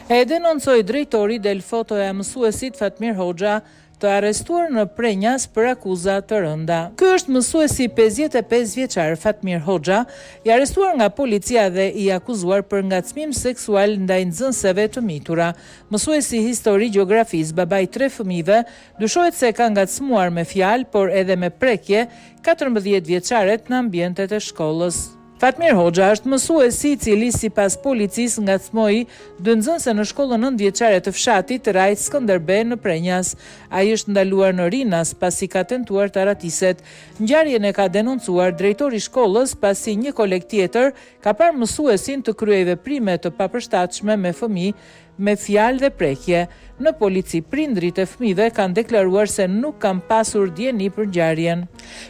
E denoncoi drejtori del fotoja mësuesit Fatmir Hoxha, të arrestuar në Prenjas për akuza të rënda. Ky është mësuesi 55 vjeçar Fatmir Hoxha, i arrestuar nga policia dhe i akuzuar për ngacmim seksual ndaj nxënësve të mitura. Mësuesi histori gjeografisë, babai 3 fëmijëve, dyshohet se ka ngacmuar me fjalë, por edhe me prekje 14 vjeçaret në ambientet e shkollës. Fatmir Hoxha është mësuesi i cili sipas policisë ngacmoi 2 nxënëse në shkollën 9 vjeçare të fshatit Rajt Skënderbej në Prenjas. Ai është ndaluar në Rinas pasi ka tentuar të aratiset. Ngjarjen e ka denoncuar drejtori i shkollës pasi një koleg tjetër ka parë mësuesin të kryej veprime të papërshtatshme me fëmijë me fjalë dhe prekje. Në polici, prindrit e fëmijëve kanë deklaruar se nuk kanë pasur dieni për ngjarjen.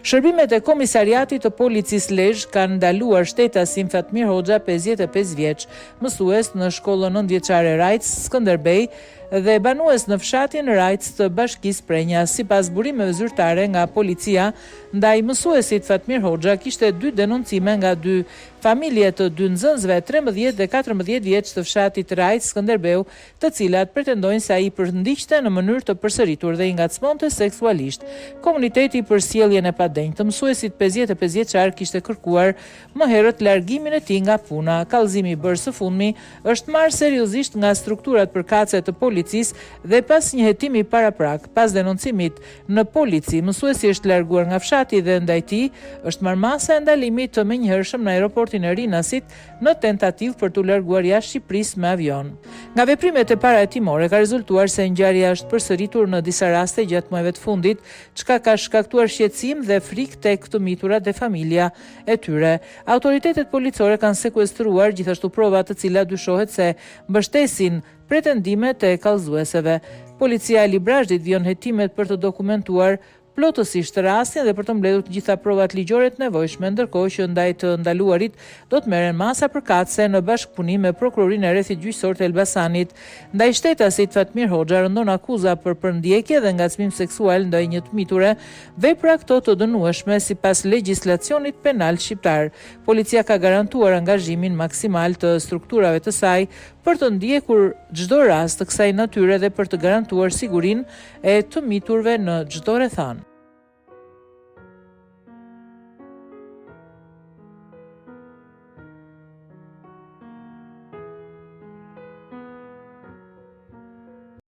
Shërbimet e komisariatit të policisë Lezhë kanë ndaluar shtetasin Fatmir Hoxha, 55 vjeç, mësues në shkollën 9 vjeçare Rajt Skënderbej dhe banues në fshatin Rajc të Bashkisë Prenjas. Sipas burimeve zyrtare nga policia, ndaj mësuesit Fatmir Hoxha kishte 2 denoncime nga 2 familje të 2 nxënësve 13 dhe 14 vjeç të fshatit Rajc Skënderbeu, të cilat pretendojnë se ai përndiqte në mënyrë të përsëritur dhe i ngacmonte seksualisht. Komuniteti për sjelljen e padenjtë të mësuesit 55 vjeçar kishte kërkuar më herët largimin e tij nga puna. Kallëzimi i bërë së fundmi është marrë seriozisht nga strukturat përkatëse të policisë dhe pas një hetimi paraprak, pas denoncimit në polici, mësuesi është larguar nga fshati dhe ndaj tij është marrë masa e ndalimit të menjëhershëm në aeroportin e Rinasit në tentativë për t'u larguar jashtë Shqipërisë me avion. Nga veprimet e parahetimore ka rezultuar se ngjarja është përsëritur në disa raste gjatë muajve të fundit, çka ka shkaktuar shqetësim dhe frikë tek të miturat dhe familja e tyre. Autoritetet policore kanë sekuestruar gjithashtu prova të cilat dyshohet se mbështesin pretendimet e kallëzueseve. Policia e Librazhdit vjon hetimet për të dokumentuar plotësisht rastin dhe për të mbledhur të gjitha provat ligjore të nevojshme, ndërkohë që ndaj të ndaluarit do të merren masa përkatëse në bashkëpunim me prokurorinë e rrethit gjyqësor të Elbasanit. Ndaj shtetasit Fatmir Hoxha rëndon akuza për përndjekje dhe ngacmim seksual ndaj një të miture, vepra këto të dënueshme sipas legjislacionit penal shqiptar. Policia ka garantuar angazhimin maksimal të strukturave të saj për të ndjekur çdo rast të kësaj natyre dhe për të garantuar sigurinë e të miturve në çdo rrethon.